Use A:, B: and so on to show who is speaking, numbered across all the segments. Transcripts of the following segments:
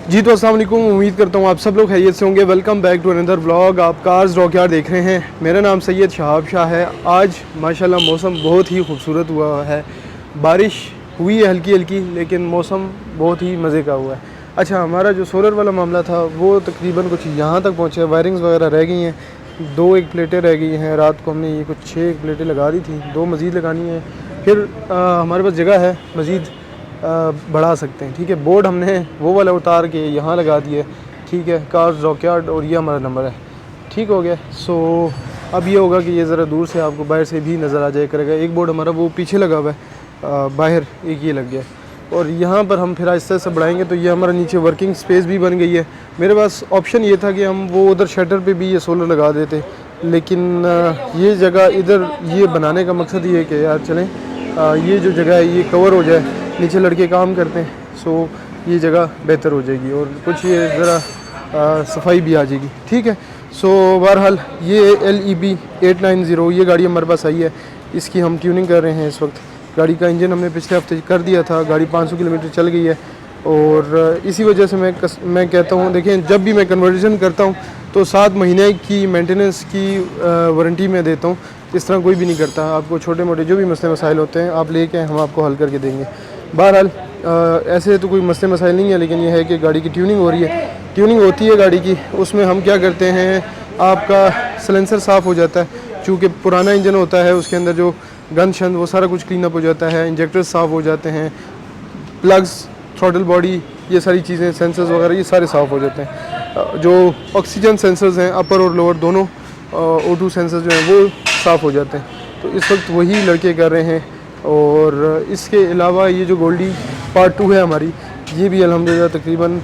A: जी तो अस्सलाम वालेकुम, उम्मीद करता हूँ आप सब लोग खैरियत से होंगे। Welcome back to another vlog. आप कार्स रॉकयार्ड देख रहे हैं। मेरा नाम सैयद शहाब शाह है। आज माशाल्लाह मौसम बहुत ही खूबसूरत हुआ है। बारिश हुई है हल्की हल्की, लेकिन मौसम बहुत ही मज़े का हुआ है। अच्छा, हमारा जो सोलर वाला मामला था वो तकरीबन कुछ यहाँ तक पहुँचे। वायरिंग्स वगैरह रह गई हैं, 2 एक प्लेटें रह गई हैं। रात को हमने ये कुछ 6 प्लेटें लगा दी थी, 2 मज़ीद लगानी है। फिर हमारे पास जगह है, मज़ीद बढ़ा सकते हैं। ठीक है, बोर्ड हमने वो वाला उतार के यहाँ लगा दिया। ठीक है, कार्स रॉकयार्ड, और ये हमारा नंबर है। ठीक हो गया। सो अब ये होगा कि ये ज़रा दूर से आपको बाहर से भी नज़र आ जाए करेगा। एक बोर्ड हमारा वो पीछे लगा हुआ है, बाहर एक ये लग गया। और यहाँ पर हम फिर आहिस्ता से बढ़ाएंगे तो ये हमारा नीचे वर्किंग स्पेस भी बन गई है। मेरे पास ऑप्शन ये था कि हम वो उधर शटर पे भी ये सोलर लगा देते, लेकिन ये जगह इधर ये बनाने का मकसद ये है कि यार चलें ये जो जगह है ये कवर हो जाए, नीचे लड़के काम करते हैं। सो ये जगह बेहतर हो जाएगी और कुछ ये ज़रा सफाई भी आ जाएगी। ठीक है। सो बहरहाल ये LEB 890 ये गाड़ी हमारे पास आई है। इसकी हम ट्यूनिंग कर रहे हैं इस वक्त। गाड़ी का इंजन हमने पिछले हफ्ते कर दिया था। गाड़ी 500 किलोमीटर चल गई है और इसी वजह से मैं कहता हूँ, देखें जब भी मैं कन्वर्जन करता हूँ तो 7 महीने की मेंटेनेंस की वारंटी मैं देता हूँ। इस तरह कोई भी नहीं करता। आपको छोटे मोटे जो भी मसले मसाइल होते हैं आप लेके हम आपको हल करके देंगे। बहरहाल ऐसे तो कोई मसले मसाइल नहीं है, लेकिन ये है कि गाड़ी की ट्यूनिंग हो रही है। ट्यूनिंग होती है गाड़ी की, उसमें हम क्या करते हैं, आपका सिलेंसर साफ़ हो जाता है। चूँकि पुराना इंजन होता है उसके अंदर जो गन शन वो सारा कुछ क्लीन अप हो जाता है। इंजेक्टर्स साफ़ हो जाते हैं, प्लग्स, थ्रॉटल बॉडी, ये सारी चीज़ें, सेंसर्स वगैरह ये सारे साफ़ हो जाते हैं। जो ऑक्सीजन सेंसर्स हैं अपर और लोअर दोनों, O2 सेंसर्स जो हैं वो साफ़ हो जाते हैं। तो इस वक्त वही लड़के कर रहे हैं। और इसके अलावा ये जो गोल्डी पार्ट 2 है हमारी, ये भी अल्हम्दुलिल्लाह तकरीबन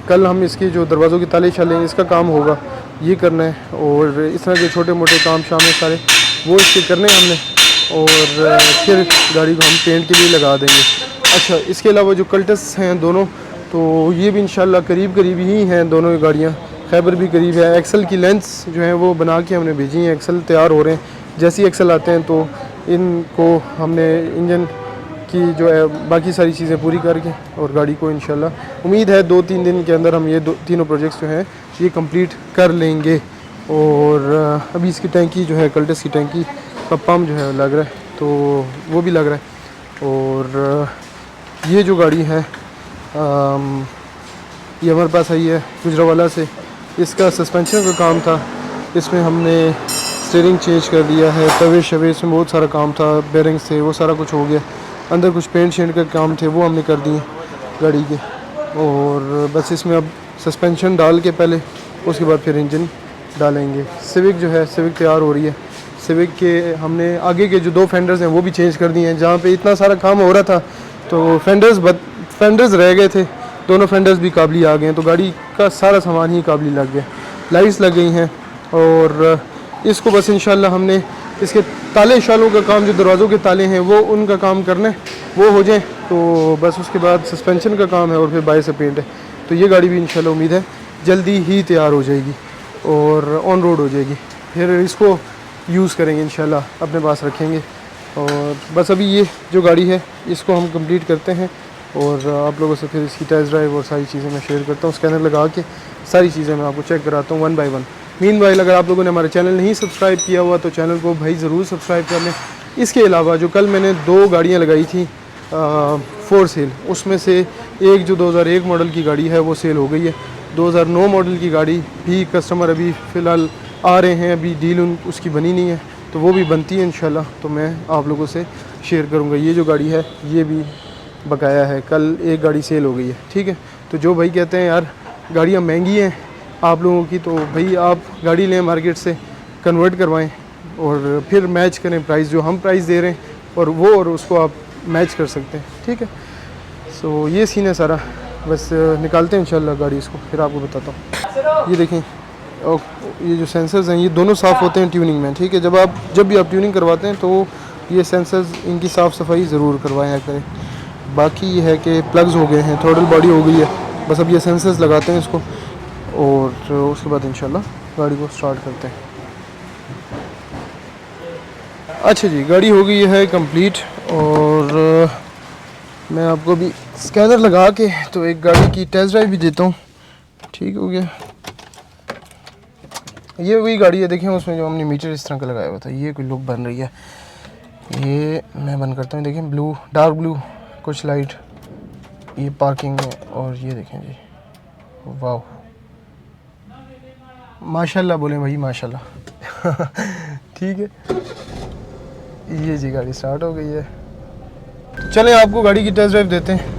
A: कल हम इसकी जो दरवाज़ों की ताले शाले इसका काम होगा, ये करना है। और इस तरह के छोटे मोटे काम शाम सारे वो इसके करने हैं हमने, और फिर गाड़ी को हम पेंट के लिए लगा देंगे। अच्छा, इसके अलावा जो कल्टस हैं दोनों, तो ये भी इंशाल्लाह करीब करीब ही हैं दोनों ही गाड़ियाँ। खैबर भी करीब है। एक्सल की लेंस जो है वो बना के हमने भेजी हैं। एक्सल तैयार हो रहे हैं। जैसे ही एक्सल आते हैं तो इनको हमने इंजन की जो है बाकी सारी चीज़ें पूरी करके और गाड़ी को इंशाल्लाह उम्मीद है 2-3 दिन के अंदर हम ये तीनों प्रोजेक्ट्स जो हैं ये कंप्लीट कर लेंगे। और अभी इसकी टैंकी जो है, कल्टस की टैंकी का पम्प जो है लग रहा है, तो वो भी लग रहा है। और ये जो गाड़ी है ये हमारे पास आई है गुजरावाला से। इसका सस्पेंशन का काम था, इसमें हमने स्टीयरिंग चेंज कर दिया है। तवे शवे इसमें बहुत सारा काम था, बेरिंग से वो सारा कुछ हो गया। अंदर कुछ पेंट शेंट का काम थे वो हमने कर दिए गाड़ी के। और बस इसमें अब सस्पेंशन डाल के पहले, उसके बाद फिर इंजन डालेंगे। सिविक जो है, सिविक तैयार हो रही है। सिविक के हमने आगे के जो 2 फेंडर्स हैं वो भी चेंज कर दिए हैं। जहाँ पे इतना सारा काम हो रहा था तो फेंडर्स रह गए थे, दोनों फेंडर्स भी काबली आ गए हैं। तो गाड़ी का सारा सामान ही काबली लग गया। लाइट्स लग गई हैं और इसको बस इंशाल्लाह हमने इसके ताले शालों का काम, जो दरवाज़ों के ताले हैं वो उनका काम करना है, वो हो जाए तो बस उसके बाद सस्पेंशन का काम है और फिर बाहर से पेंट है। तो ये गाड़ी भी इंशाल्लाह उम्मीद है जल्दी ही तैयार हो जाएगी और ऑन रोड हो जाएगी। फिर इसको यूज़ करेंगे इंशाल्लाह, अपने पास रखेंगे। और बस अभी ये जो गाड़ी है इसको हम कंप्लीट करते हैं और आप लोगों से फिर इसकी टेस्ट ड्राइव और सारी चीज़ें मैं शेयर करता हूँ। स्कैनर लगा के सारी चीज़ें मैं आपको चेक कराता हूँ 1 बाय 1। मीनवाइल अगर आप लोगों ने हमारे चैनल नहीं सब्सक्राइब किया हुआ तो चैनल को भाई ज़रूर सब्सक्राइब कर लें। इसके अलावा जो कल मैंने 2 गाड़ियाँ लगाई थी फॉर सेल, उसमें से एक जो 2001 मॉडल की गाड़ी है वो सेल हो गई है। 2009 मॉडल की गाड़ी भी कस्टमर अभी फ़िलहाल आ रहे हैं, अभी डील उसकी बनी नहीं है, तो वो भी बनती है इंशाल्लाह, तो मैं आप लोगों से शेयर करूँगा। ये जो गाड़ी है ये भी बकाया है, कल एक गाड़ी सेल हो गई है। ठीक है, तो जो भाई कहते हैं यार गाड़ियाँ महंगी हैं आप लोगों की, तो भाई आप गाड़ी लें मार्केट से, कन्वर्ट करवाएं और फिर मैच करें प्राइस, जो हम प्राइस दे रहे हैं और वो, और उसको आप मैच कर सकते हैं। ठीक है, सो ये सीन है सारा। बस निकालते हैं इंशाल्लाह गाड़ी, इसको फिर आपको बताता हूँ। ये देखें, और ये जो सेंसर्स हैं ये दोनों साफ़ होते हैं ट्यूनिंग में। ठीक है, जब भी आप ट्यूनिंग करवाते हैं तो ये सेंसर्स इनकी साफ़ सफाई ज़रूर करवाया करें। बाकी ये है कि प्लग्स हो गए हैं, थ्रॉटल बॉडी हो गई है, बस अब ये सेंसर्स लगाते हैं इसको और उसके बाद इंशाल्लाह गाड़ी को स्टार्ट करते हैं। अच्छा जी, गाड़ी हो गई है कंप्लीट और मैं आपको भी स्कैनर लगा के तो एक गाड़ी की टेस्ट ड्राइव भी देता हूँ। ठीक हो गया। ये वही गाड़ी है, देखें उसमें जो हमने मीटर इस तरह का लगाया हुआ था, ये कोई लुक बन रही है। ये मैं बंद करता हूँ, देखें ब्लू, डार्क ब्लू, कुछ लाइट, ये पार्किंग है। और ये देखें जी, वाह माशाल्लाह बोलें भाई माशाल्लाह। ठीक है, ये जी गाड़ी स्टार्ट हो गई है। तो चलें आपको गाड़ी की टेस्ट ड्राइव देते हैं।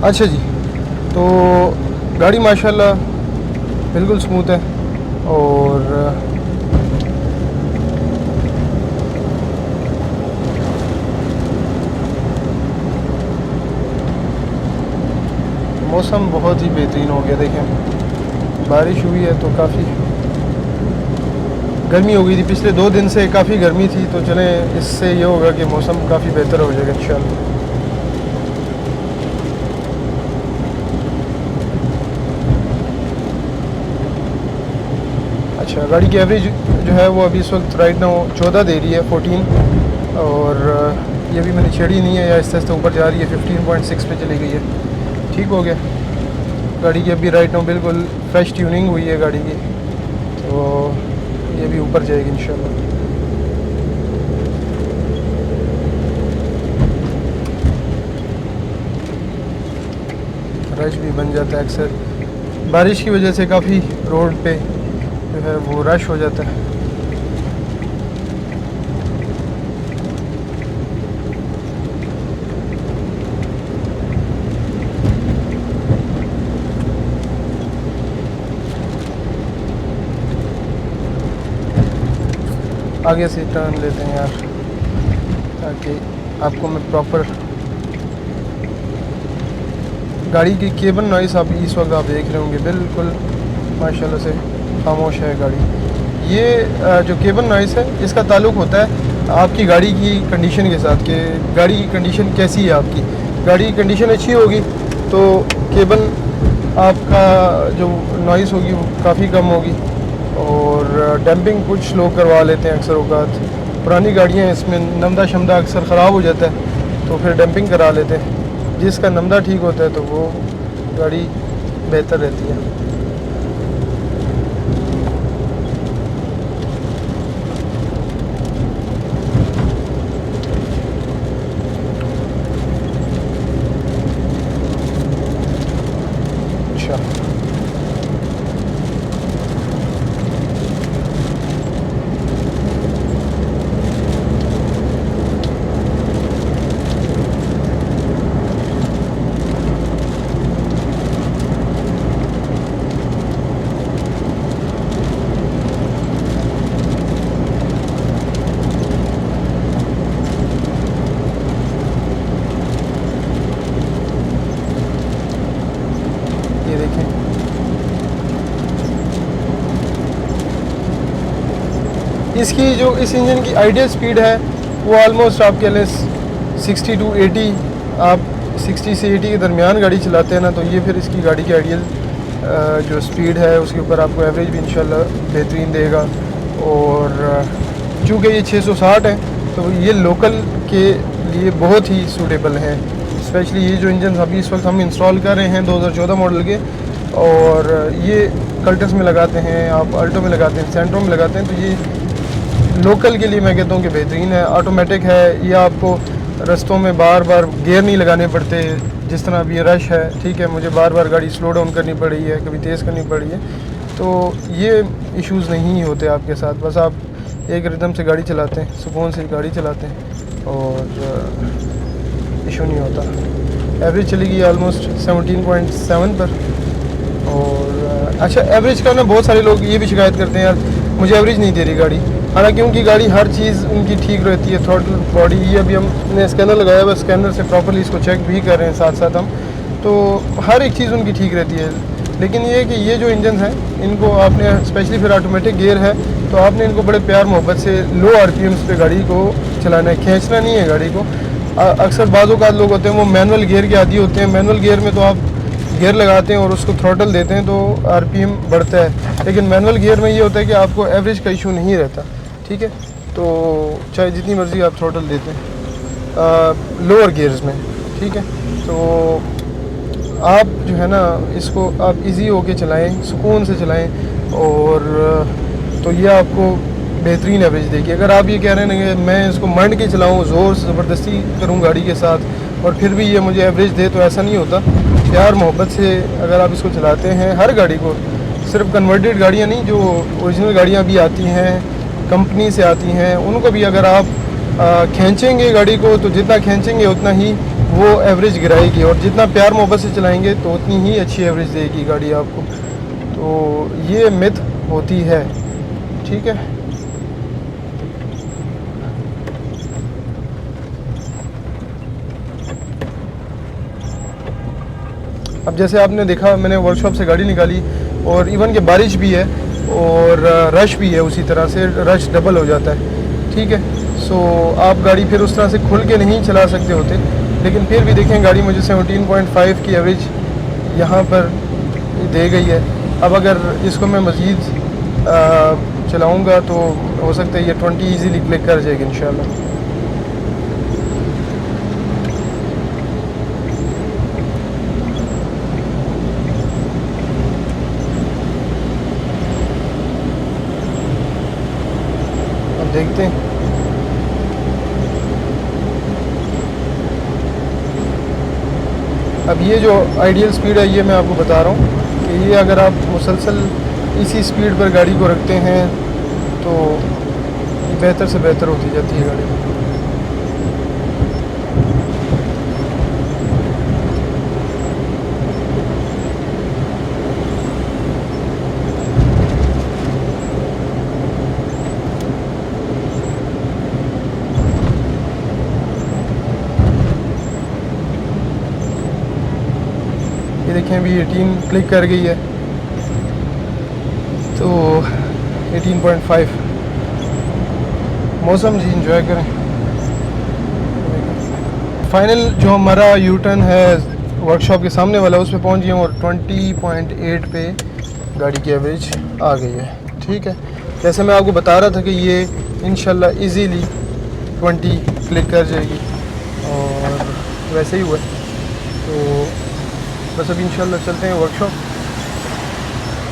A: अच्छा जी, तो गाड़ी माशाल्लाह बिल्कुल स्मूथ है। और मौसम बहुत ही बेहतरीन हो गया। देखें बारिश हुई है तो काफ़ी गर्मी हो गई थी, पिछले 2 दिन से काफ़ी गर्मी थी। तो चलें इससे ये होगा कि मौसम काफ़ी बेहतर हो जाएगा इंशाल्लाह। अच्छा, गाड़ी की एवरेज जो है वो अभी इस वक्त राइट नाउ 14 दे रही है, 14। और ये भी मैंने छेड़ी नहीं है, या आहिस्ते आहिस्ते ऊपर जा रही है, 15.6 पे चली गई है। ठीक हो गया। गाड़ी की अभी राइट नाउ बिल्कुल फ्रेश ट्यूनिंग हुई है गाड़ी की, तो ये भी ऊपर जाएगी इंशाल्लाह। रश भी बन जाता है अक्सर, बारिश की वजह से काफ़ी रोड पे जो है वो रश हो जाता है। आगे से टर्न लेते हैं यार, ताकि आपको मैं प्रॉपर गाड़ी की केबन नॉइस आप इस वक्त आप देख रहे होंगे, बिल्कुल माशाल्लाह से खामोश है गाड़ी। ये जो केबन नॉइस है इसका ताल्लुक़ होता है आपकी गाड़ी की कंडीशन के साथ, कि गाड़ी की कंडीशन कैसी है। आपकी गाड़ी की कंडीशन अच्छी होगी तो केबन आपका जो नॉइस होगी वो काफ़ी कम होगी। और डैम्पिंग कुछ लोग करवा लेते हैं अक्सर औकात, पुरानी गाड़ियाँ हैं इसमें नमदा शमदा अक्सर ख़राब हो जाता है तो फिर डैम्पिंग करा लेते हैं। जिसका नमदा ठीक होता है तो वो गाड़ी बेहतर रहती है। अच्छा, ये देखें इसकी जो इस इंजन की आइडियल स्पीड है वो ऑलमोस्ट आपके लिए 60 to 80, आप 60 से 80 के दरमियान गाड़ी चलाते हैं ना, तो ये फिर इसकी गाड़ी की आइडियल जो स्पीड है उसके ऊपर आपको एवरेज भी इंशाल्लाह बेहतरीन देगा। और चूँकि ये 660 है तो ये लोकल के लिए बहुत ही सूटेबल हैं। स्पेशली ये जो इंजन अभी इस वक्त हम इंस्टॉल कर रहे हैं 2014 मॉडल के, और ये कल्टस में लगाते हैं, आप अल्टो में लगाते हैं, सेंट्रो में लगाते हैं, तो ये लोकल के लिए मैं कहता हूँ कि बेहतरीन है। ऑटोमेटिक है, ये आपको रास्तों में बार बार गियर नहीं लगाने पड़ते, जिस तरह अभी रश है, ठीक है, मुझे बार बार गाड़ी स्लो डाउन करनी पड़ रही है, कभी तेज़ करनी पड़ रही है, तो ये इश्यूज़ नहीं होते आपके साथ। बस आप एक रिदम से गाड़ी चलाते हैं, सुकून से गाड़ी चलाते हैं और इशू नहीं होता। एवरेज चलेगी ऑलमोस्ट 17.7 पर। और अच्छा, एवरेज का ना बहुत सारे लोग ये भी शिकायत करते हैं, यार मुझे एवरेज नहीं दे रही गाड़ी, हालांकि उनकी गाड़ी हर चीज़ उनकी ठीक रहती है। थ्रॉटल बॉडी, ये अभी हमने स्कैनर लगाया हुआ, स्कैनर से प्रॉपर्ली इसको चेक भी कर रहे हैं साथ साथ हम, तो हर एक चीज़ उनकी ठीक रहती है। लेकिन ये कि ये जो इंजन हैं इनको आपने स्पेशली फिर ऑटोमेटिक गियर है तो आपने इनको बड़े प्यार मोहब्बत से लो आरपीएम्स पे गाड़ी को चलाना है, खींचना नहीं है गाड़ी को। अक्सर बाज़ों का लोग होते हैं वो मैनुअल गियर के आदी होते हैं। मैनुअल गियर में तो आप गियर लगाते हैं और उसको थ्रोटल देते हैं तो आरपीएम बढ़ता है, लेकिन मैनुअल गियर में ये होता है कि आपको एवरेज का इशू नहीं रहता, ठीक है। तो चाहे जितनी मर्ज़ी आप थ्रोटल देते हैं लोअर गियर्स में, ठीक है। तो आप जो है ना इसको आप इजी होके चलाएं, सुकून से चलाएं, और तो ये आपको बेहतरीन एवरेज देगी। अगर आप ये कह रहे हैं कि मैं इसको मंड के चलाऊं, ज़ोर से ज़बरदस्ती करूं गाड़ी के साथ और फिर भी ये मुझे एवरेज दे, तो ऐसा नहीं होता। प्यार मोहब्बत से अगर आप इसको चलाते हैं, हर गाड़ी को, सिर्फ कन्वर्टेड गाड़ियाँ नहीं, जो ओरिजिनल गाड़ियाँ भी आती हैं कंपनी से आती हैं, उनको भी अगर आप खींचेंगे गाड़ी को तो जितना खींचेंगे उतना ही वो एवरेज गिराएगी, और जितना प्यार मोहब्बत से चलाएंगे तो उतनी ही अच्छी एवरेज देगी गाड़ी आपको। तो ये मिथ होती है, ठीक है। अब जैसे आपने देखा मैंने वर्कशॉप से गाड़ी निकाली और इवन के बारिश भी है और रश भी है, उसी तरह से रश डबल हो जाता है, ठीक है। सो आप गाड़ी फिर उस तरह से खुल के नहीं चला सकते होते, लेकिन फिर भी देखें गाड़ी मुझे 17.5 की एवरेज यहाँ पर दे गई है। अब अगर इसको मैं मज़ीद चलाऊँगा तो हो सकता है ये 20 ईजीली क्लिक कर जाएगी इंशाल्लाह। अब देखते हैं। अब ये जो आइडियल स्पीड है ये मैं आपको बता रहा हूँ कि ये अगर आप मुसलसल इसी स्पीड पर गाड़ी को रखते हैं तो बेहतर से बेहतर होती जाती है गाड़ी। ये देखें अभी 18 क्लिक कर गई है, तो 18.5। मौसम जी इंजॉय करें। फाइनल जो हमारा यू टर्न है वर्कशॉप के सामने वाला उस पर पहुँच गए और 20.8 पे गाड़ी की एवरेज आ गई है, ठीक है। जैसे मैं आपको बता रहा था कि ये इंशाल्लाह इजीली 20 क्लिक कर जाएगी और वैसे ही हुआ। तो बस अभी इंशाल्लाह चलते हैं वर्कशॉप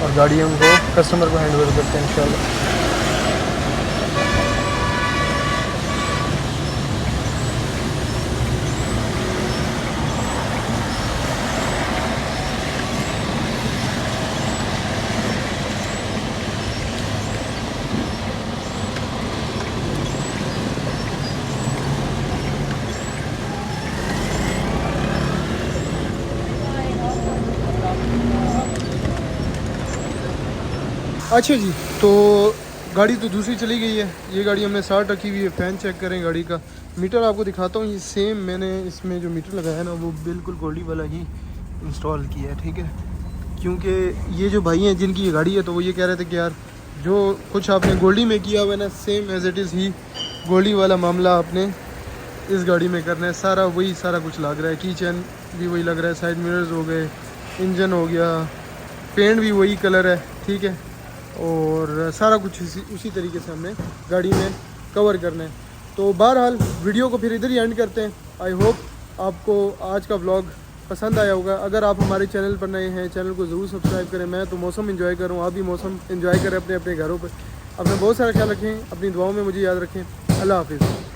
A: और गाड़ी उनको कस्टमर को हैंड ओवर करते हैं इंशाल्लाह। अच्छा जी, तो गाड़ी तो दूसरी चली गई है। ये गाड़ी हमने 60 रखी हुई है। फ़ैन चेक करें गाड़ी का। मीटर आपको दिखाता हूँ, ये सेम मैंने इसमें जो मीटर लगाया है ना वो बिल्कुल गोल्डी वाला ही इंस्टॉल किया है, ठीक है। क्योंकि ये जो भाई हैं जिनकी ये गाड़ी है तो वो ये कह रहे थे कि यार जो कुछ आपने गोल्डी में किया हुआ है ना सेम एज़ इट इज़ ही गोल्डी वाला मामला आपने इस गाड़ी में करना है। सारा वही सारा कुछ लग रहा है, की चैन भी वही लग रहा है, साइड मिरर्स हो गए, इंजन हो गया, पेंट भी वही कलर है, ठीक है। और सारा कुछ उसी तरीके से हमने गाड़ी में कवर करना है। तो बहरहाल वीडियो को फिर इधर ही एंड करते हैं। आई होप आपको आज का व्लॉग पसंद आया होगा। अगर आप हमारे चैनल पर नए हैं चैनल को ज़रूर सब्सक्राइब करें। मैं तो मौसम एंजॉय कर रहा हूँ, आप भी मौसम एंजॉय करें अपने अपने घरों पर। अपना बहुत सारा ख्याल रखें, अपनी दुआओं में मुझे याद रखें। अल्लाह हाफिज़।